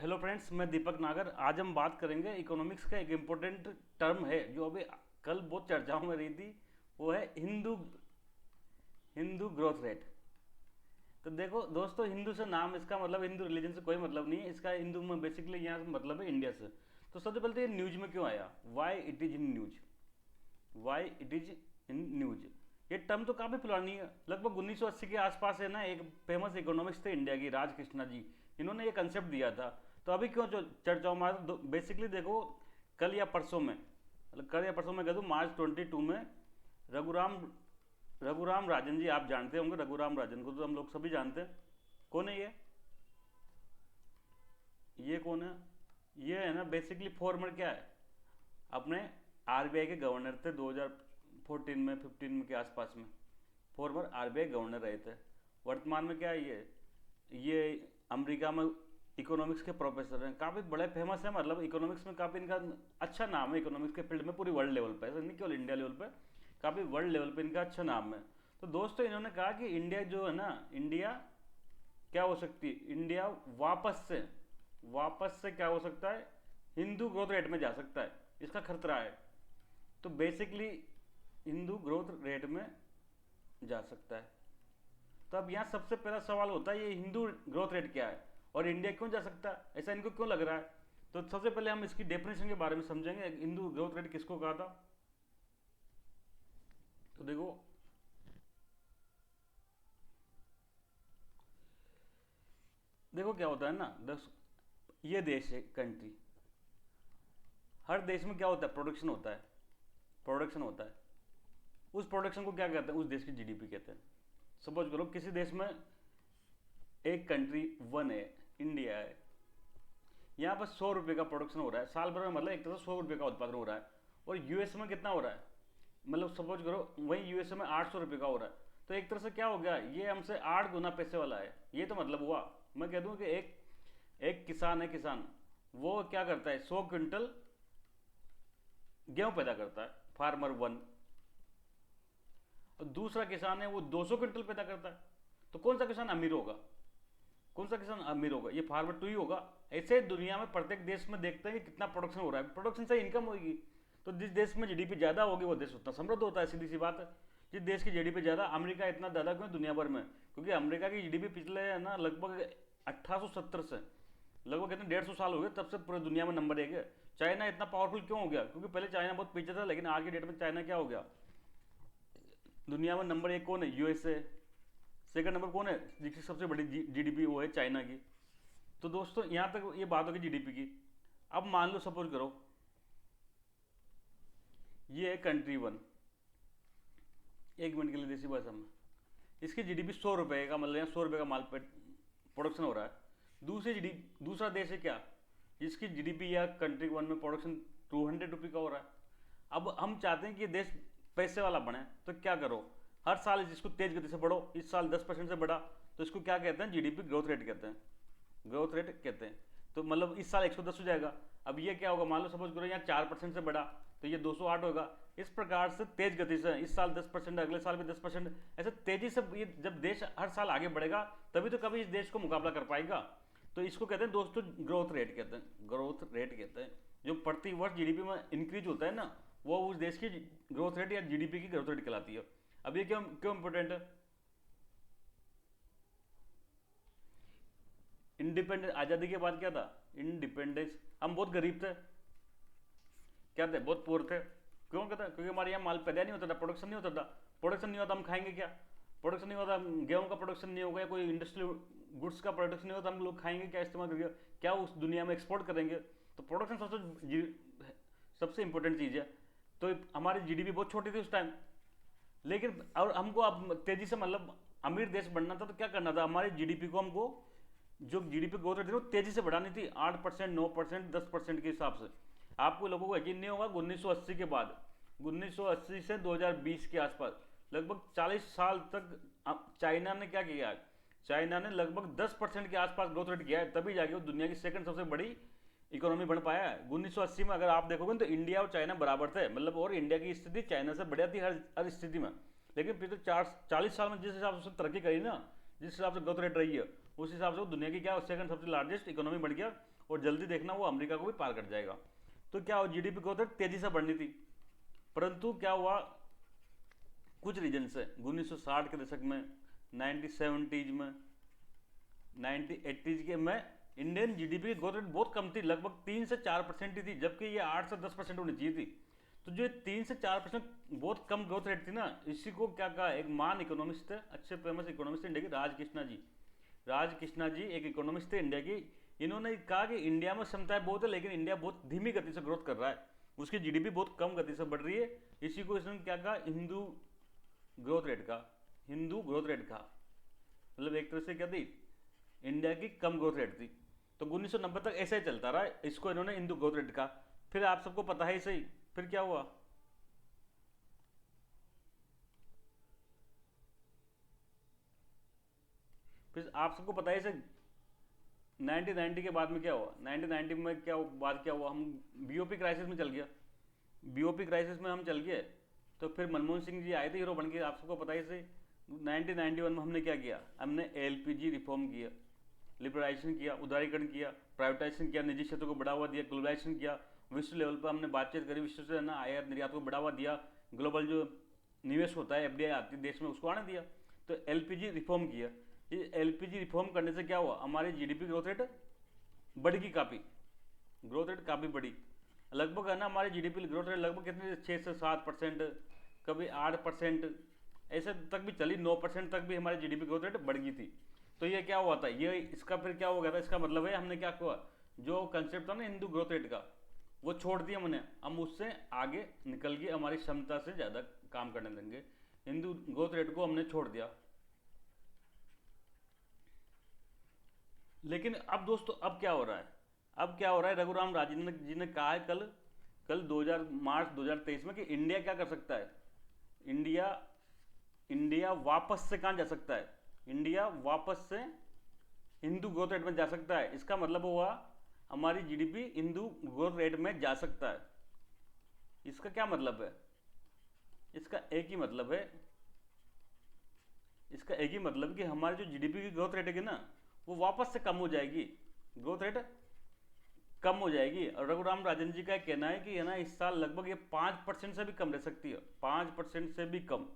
Hello friends, मैं दीपक नागर। आज हम बात करेंगे इकोनॉमिक्स का एक इम्पोर्टेंट टर्म है जो अभी कल बहुत चर्चाओं में रही थी। वो है हिंदू हिंदू ग्रोथ रेट। तो देखो दोस्तों, हिंदू से नाम, इसका मतलब हिंदू रिलीजन से कोई मतलब नहीं है। इसका हिंदू में बेसिकली यहाँ से मतलब है इंडिया से। तो सबसे पहले तो ये न्यूज में क्यों आया, why it is in news, why it is in news. ये टर्म तो काफ़ी पुरानी है, लगभग 1980 के आसपास है ना। एक फेमस इकोनॉमिक्स थे इंडिया की, राज कृष्णा जी, इन्होंने ये कंसेप्ट दिया था। तो अभी क्यों जो चर्चाओं में आया, तो बेसिकली देखो, कल या परसों में, मतलब कल या परसों में कह दूँ, मार्च 22 में रघुराम रघुराम राजन जी, आप जानते होंगे रघुराम राजन को, तो हम लोग सभी जानते हैं। कौन है ये कौन है? ये है ना बेसिकली फॉर्मर, क्या है, अपने आरबीआई के गवर्नर थे 2014 में 15 में के आसपास में। फॉर्मर आरबीआई गवर्नर रहे थे। वर्तमान में क्या है ये अमेरिका में इकोनॉमिक्स के प्रोफेसर हैं, काफ़ी बड़े फेमस हैं। मतलब इकोनॉमिक्स में काफ़ी इनका अच्छा नाम है, इकोनॉमिक्स के फील्ड में पूरी वर्ल्ड लेवल पे, ऐसा नहीं केवल इंडिया लेवल पे, काफ़ी वर्ल्ड लेवल पे इनका अच्छा नाम है। तो दोस्तों, इन्होंने कहा कि इंडिया जो है ना, इंडिया क्या हो सकती है, इंडिया वापस से क्या हो सकता है, हिंदू ग्रोथ रेट में जा सकता है, इसका खतरा है। तो बेसिकली हिंदू ग्रोथ रेट में जा सकता है। तो अब यहाँ सबसे पहला सवाल होता है, ये हिंदू ग्रोथ रेट क्या है और इंडिया क्यों जा सकता है, ऐसा इनको क्यों लग रहा है? तो सबसे पहले हम इसकी डेफिनेशन के बारे में समझेंगे, हिंदू ग्रोथ रेट किसको कहा था। तो देखो, क्या होता है ना, ये देश है, कंट्री। हर देश में क्या होता है, प्रोडक्शन होता है, प्रोडक्शन होता है। उस प्रोडक्शन को क्या कहते हैं, उस देश की जीडीपी कहते हैं। सपोज करो किसी देश में एक कंट्री वन है, इंडिया है, यहाँ पर 100 रुपये का प्रोडक्शन हो रहा है साल भर में, मतलब एक तरह से 100 रुपये का उत्पादन हो रहा है। और यूएस में कितना हो रहा है, मतलब सपोज करो वहीं यूएसए में 800 रुपये का हो रहा है। तो एक तरह से क्या हो गया, ये हमसे 8 गुना पैसे वाला है। ये तो मतलब हुआ, मैं कह दूं कि एक एक किसान है, किसान वो क्या करता है, 100 क्विंटल गेहूं पैदा करता है, फार्मर वन। और दूसरा किसान है, वो 200 क्विंटल पैदा करता है। तो कौन सा किसान अमीर होगा, कौन सा किसान अमीर होगा, ये फार्मर टू ही होगा। ऐसे दुनिया में प्रत्येक देश में देखते हैं कि कितना प्रोडक्शन हो रहा है, प्रोडक्शन से इनकम होगी। तो जिस देश में जीडीपी ज्यादा होगी वो देश उतना समृद्ध होता है, सीधी सी बात है। जिस देश की जीडीपी ज्यादा, अमेरिका इतना ज्यादा क्यों दुनिया भर में, क्योंकि अमेरिका की जीडीपी पिछले है ना लगभग 1870 से, लगभग कितने 150 साल हो गए, तब से पूरी दुनिया में नंबर 1 है। चाइना इतना पावरफुल क्यों हो गया, क्योंकि पहले चाइना बहुत पीछे था, लेकिन आज की डेट में चाइना क्या हो गया, दुनिया में नंबर 1 कौन है, यूएसए। सेकंड नंबर कौन है, जिसकी सबसे बड़ी जीडीपी, वो है चाइना की। तो दोस्तों, यहां तक ये बात होगी जीडीपी की। अब मान लो, सपोज करो ये है कंट्री वन, 1 मिनट के लिए देसी भाषा में, इसकी जीडीपी 100 रुपए का, मतलब यहाँ 100 रुपए का माल प्रोडक्शन हो रहा है। दूसरा देश है क्या, जिसकी जीडीपी या कंट्री वन में प्रोडक्शन 200 रुपये का हो रहा है। अब हम चाहते हैं कि ये देश पैसे वाला बने, तो क्या करो, हर साल इसको तेज गति से बढ़ो। इस साल 10% से बढ़ा, तो इसको क्या कहते हैं, जीडीपी ग्रोथ रेट कहते हैं, ग्रोथ रेट कहते हैं। तो मतलब इस साल 110 हो जाएगा। अब ये क्या होगा, मान लो सपोज करो यहाँ 4% से बढ़ा, तो ये 208 होगा। इस प्रकार से तेज गति से इस साल 10%, अगले साल भी 10%, ऐसे तेजी से ये जब देश हर साल आगे बढ़ेगा, तभी तो कभी इस देश को मुकाबला कर पाएगा। तो इसको कहते हैं दोस्तों ग्रोथ रेट कहते हैं, ग्रोथ रेट कहते हैं। जो प्रति वर्ष जीडीपी में इंक्रीज होता है ना, वो उस देश की ग्रोथ रेट या जीडीपी की ग्रोथ रेट कहलाती है। अब ये क्यों क्यों इंपॉर्टेंट है, इंडिपेंडेंस, आज़ादी के बाद क्या था, इंडिपेंडेंस, हम बहुत गरीब थे, क्या थे, बहुत पुअर थे। क्यों कहता, क्योंकि हमारे यहाँ माल पैदा नहीं होता था, प्रोडक्शन नहीं होता था। प्रोडक्शन नहीं होता, हम खाएंगे क्या, प्रोडक्शन नहीं होता, गेहूं का प्रोडक्शन नहीं होगा, कोई इंडस्ट्रियल गुड्स का प्रोडक्शन नहीं होता, हम लोग खाएंगे क्या, इस्तेमाल करके क्या उस दुनिया में एक्सपोर्ट करेंगे। तो प्रोडक्शन सबसे इंपॉर्टेंट चीज़ है। तो हमारी जीडीपी बहुत छोटी थी उस टाइम, लेकिन और हमको अब तेजी से, मतलब अमीर देश बनना था, तो क्या करना था, हमारी जीडीपी को हमको, जो जीडीपी ग्रोथ रेट थी वो तेजी से बढ़ानी थी, 8%, 9%, 10% के हिसाब से। आपको लोगों को यकीन नहीं होगा, 1980 के बाद, 1980 से 2020 के आसपास, लगभग 40 साल तक चाइना ने क्या किया है, चाइना ने लगभग 10% के आसपास ग्रोथ रेट किया है, तभी जाके वो दुनिया की सेकंड सबसे बड़ी इकोनॉमी बन पाया है। 1980 में अगर आप देखोगे तो इंडिया और चाइना बराबर थे, मतलब, और इंडिया की स्थिति चाइना से बढ़िया थी हर स्थिति में। लेकिन फिर तो 40 साल में जिस हिसाब से तरक्की करी ना, जिस हिसाब से ग्रोथ रेट रही है, उस हिसाब से वो दुनिया की क्या सेकंड सबसे लार्जेस्ट इकोनॉमी बन गया, और जल्दी देखना वो अमेरिका को भी पार कर जाएगा। तो क्या हो, जीडीपी ग्रोथ रेट तेजी से बढ़नी थी, परंतु क्या हुआ, कुछ रीजन से 1960 के दशक में, 1970s में, 1980s के में इंडियन जीडीपी की ग्रोथ रेट बहुत कम थी, लगभग 3 से 4% ही थी, जबकि ये 8 से 10% होनी चाहिए थी। तो जो 3 से 4% बहुत कम ग्रोथ रेट थी ना, इसी को क्या कहा, एक महान इकोनॉमिस्ट थे, अच्छे फेमस इकोनॉमिस्ट इंडिया के, राज कृष्णा जी एक इकोनॉमिस्ट थे इंडिया की। इन्होंने कहा कि इंडिया में क्षमताएं बहुत है, लेकिन इंडिया बहुत धीमी गति से ग्रोथ कर रहा है, उसकी जीडीपी बहुत कम गति से बढ़ रही है। इसी को इसने क्या कहा, हिंदू ग्रोथ रेट का, मतलब एक तरह से क्या थी, इंडिया की कम ग्रोथ रेट थी। तो 1990 तक ऐसा ही चलता रहा, इसको इन्होंने हिंदू ग्रोथ रेट कहा। फिर आप सबको पता है सही, फिर क्या हुआ, फिर आप सबको पता है सही, 1990 के बाद में क्या हुआ, 1990 में क्या हुआ, हम बीओपी क्राइसिस में चल गया, बीओपी क्राइसिस में हम चल गए। तो फिर मनमोहन सिंह जी आए थे हीरो बन के, आप सबको पता ही से। 1991 में हमने क्या किया, हमने एलपीजी रिफॉर्म किया, लिबरलाइजेशन किया, उदारीकरण किया, प्राइवेटाइजेशन किया, निजी क्षेत्र को बढ़ावा दिया, ग्लोबलाइजेशन किया, विश्व लेवल पर हमने बातचीत करी, विश्व से ना आयात निर्यात को बढ़ावा दिया, ग्लोबल जो निवेश होता है एफडीआई आती है देश में, उसको आने दिया। तो एलपीजी रिफॉर्म किया। ये एलपीजी रिफॉर्म करने से क्या हुआ, हमारी जीडीपी ग्रोथ रेट बढ़ी, काफ़ी ग्रोथ रेट काफ़ी बढ़ी, लगभग है ना, हमारी जीडीपी ग्रोथ रेट लगभग कितने 6 से 7%, कभी 8%, ऐसे तक भी चली, 9% तक भी हमारी जीडीपी ग्रोथ रेट बढ़ गई थी। तो ये क्या हुआ था, ये इसका फिर क्या हो गया था, इसका मतलब है हमने क्या हुआ, जो कंसेप्ट था ना हिंदू ग्रोथ रेट का, वो छोड़ दिया हमने, हम उससे आगे निकल गए, हमारी क्षमता से ज़्यादा काम करने देंगे, हिंदू ग्रोथ रेट को हमने छोड़ दिया। लेकिन अब दोस्तों, अब क्या हो रहा है, रघुराम राजन जी ने कहा है कल 2000 मार्च 2023 में कि इंडिया क्या कर सकता है, इंडिया इंडिया वापस से कहाँ जा सकता है, इंडिया वापस से हिंदू ग्रोथ रेट में जा सकता है। इसका मतलब हुआ हमारी जीडीपी हिंदू ग्रोथ रेट में जा सकता है। इसका क्या मतलब है, इसका एक ही मतलब है, कि हमारी जो जीडीपी की ग्रोथ रेट है ना, वो वापस से कम हो जाएगी, ग्रोथ रेट कम हो जाएगी। और रघुराम राजन जी का कहना है कि है ना, इस साल लगभग ये 5% से भी कम रह सकती है, 5% से भी कम।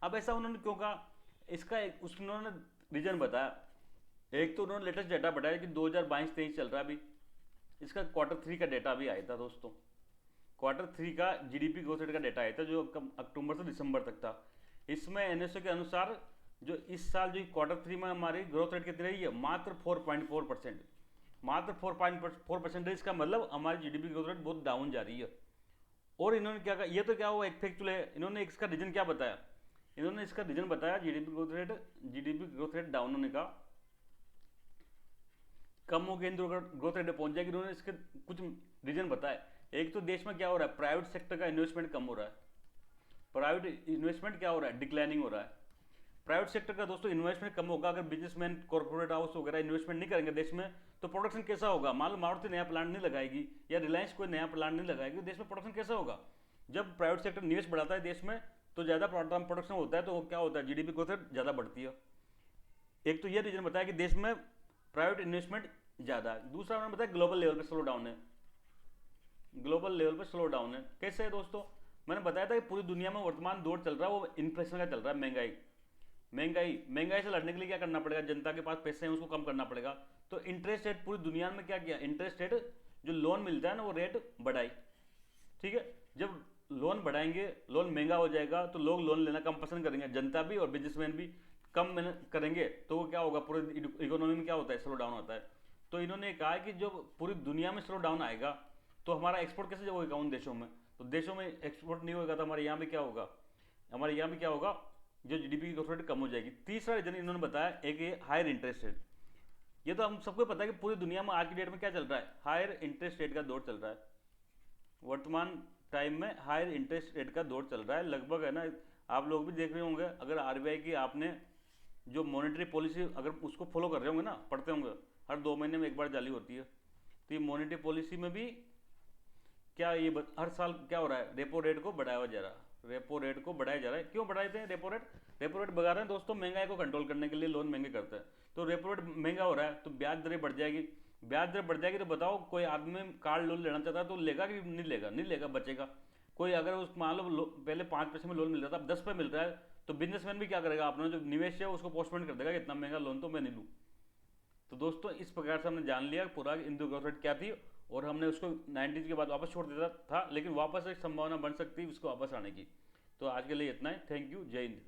अब ऐसा उन्होंने क्यों कहा, इसका उन्होंने रीजन बताया। एक तो उन्होंने लेटेस्ट डेटा बताया कि 2022-23 चल रहा है अभी, इसका Q3 का डेटा भी आया था दोस्तों, Q3 का जीडीपी ग्रोथ रेट का डेटा आया था, जो अक्टूबर से दिसंबर तक था। इसमें एनएसओ के अनुसार जो इस साल जो Q3 में हमारी ग्रोथ रेट कितनी रही है, मात्र 4.4%, मात्र 4.4%। इसका मतलब हमारी जीडीपी ग्रोथ रेट बहुत डाउन जा रही है। और इन्होंने क्या कहा, ये तो क्या हुआ, एक फैक्चुअल है, इन्होंने इसका रीजन क्या बताया, इन्होंने इसका रीजन बताया जीडीपी ग्रोथ रेट डाउन होने का, कम हो गया, ग्रोथ रेट पहुंच जाएगी। इन्होंने इसके कुछ रीजन बताए। एक तो देश में क्या हो रहा है, प्राइवेट सेक्टर का इन्वेस्टमेंट कम हो रहा है, प्राइवेट इन्वेस्टमेंट क्या हो रहा है, डिक्लाइनिंग हो रहा है। प्राइवेट सेक्टर का दोस्तों इन्वेस्टमेंट कम होगा, अगर बिजनेसमैन कॉर्पोरेट हाउस वगैरह इन्वेस्टमेंट नहीं करेंगे देश में, तो प्रोडक्शन कैसा होगा। मान लो मारुति नया प्लांट नहीं लगाएगी, या रिलायंस कोई नया प्लांट नहीं लगाएगी, देश में प्रोडक्शन कैसा होगा। जब प्राइवेट सेक्टर निवेश बढ़ाता है देश में, तो ज़्यादा प्रोडक्शन होता है, तो क्या होता है, जीडीपी ग्रोथ रेट ज़्यादा बढ़ती है। एक तो ये रीजन बताया कि देश में प्राइवेट इन्वेस्टमेंट ज़्यादा है। दूसरा उन्होंने बताया ग्लोबल लेवल पर स्लो डाउन है, कैसे है दोस्तों, मैंने बताया था कि पूरी दुनिया में वर्तमान दौर चल रहा है वो इन्फ्लेशन का चल रहा है, महंगाई से लड़ने के लिए क्या करना पड़ेगा, जनता के पास पैसे हैं उसको कम करना पड़ेगा। तो इंटरेस्ट रेट पूरी दुनिया में क्या किया, इंटरेस्ट रेट जो लोन मिलता है ना, वो रेट बढ़ाई, ठीक है। जब लोन बढ़ाएंगे, लोन महंगा हो जाएगा, तो लोग लोन लेना कम पसंद करेंगे, जनता भी और बिजनेसमैन भी कम मेहनत करेंगे, तो वो क्या होगा, पूरे इकोनॉमी में क्या होता है, स्लो डाउन होता है। तो इन्होंने कहा कि जो पूरी दुनिया में स्लो डाउन आएगा, तो हमारा एक्सपोर्ट कैसे होगा उन देशों में, तो देशों में एक्सपोर्ट नहीं होगा, तो हमारे यहाँ भी क्या होगा, जो जीडीपी की ग्रोथ रेट कम हो जाएगी। तीसरा रीजन इन्होंने बताया, एक ये हायर इंटरेस्ट रेट। ये तो हम सबको पता है कि पूरी दुनिया में आज की डेट में क्या चल रहा है, हायर इंटरेस्ट रेट का दौर चल रहा है, वर्तमान टाइम में हायर इंटरेस्ट रेट का दौर चल रहा है, लगभग है ना। आप लोग भी देख रहे होंगे, अगर आरबीआई की आपने जो मॉनेटरी पॉलिसी अगर उसको फॉलो कर रहे होंगे ना, पढ़ते होंगे, हर 2 महीने में एक बार जारी होती है, तो ये मॉनेटरी पॉलिसी में भी क्या ये हर साल क्या हो रहा है, रेपो रेट को बढ़ाया जा रहा है, रेपो रेट को बढ़ाया जा रहा है। क्यों बढ़ाते हैं रेपो रेट? रेपो रेट बढ़ा रहे हैं दोस्तों महंगाई को कंट्रोल करने के लिए, लोन महंगे करते हैं। तो रेपो रेट महंगा हो रहा है तो ब्याज दरें बढ़ जाएगी। ब्याज दर बढ़ जाएगी तो बताओ कोई आदमी कार लोन लेना चाहता है तो लेगा कि नहीं लेगा? नहीं लेगा, बचेगा। कोई अगर उस मान लो पहले 5 पैसे में लोन मिल रहा था, अब 10 पे मिल रहा है, तो बिजनेसमैन भी क्या करेगा? अपना जो निवेश है उसको पोस्टपोन कर देगा, इतना महंगा लोन तो मैं नहीं लूँ। तो दोस्तों इस प्रकार से हमने जान लिया पूरा इंदू गवर्नमेंट क्या थी, और हमने उसको 90s के बाद वापस छोड़ दिया था, लेकिन वापस एक संभावना बन सकती है उसको वापस आने की। तो आज के लिए इतना ही। Thank you. जय हिंद।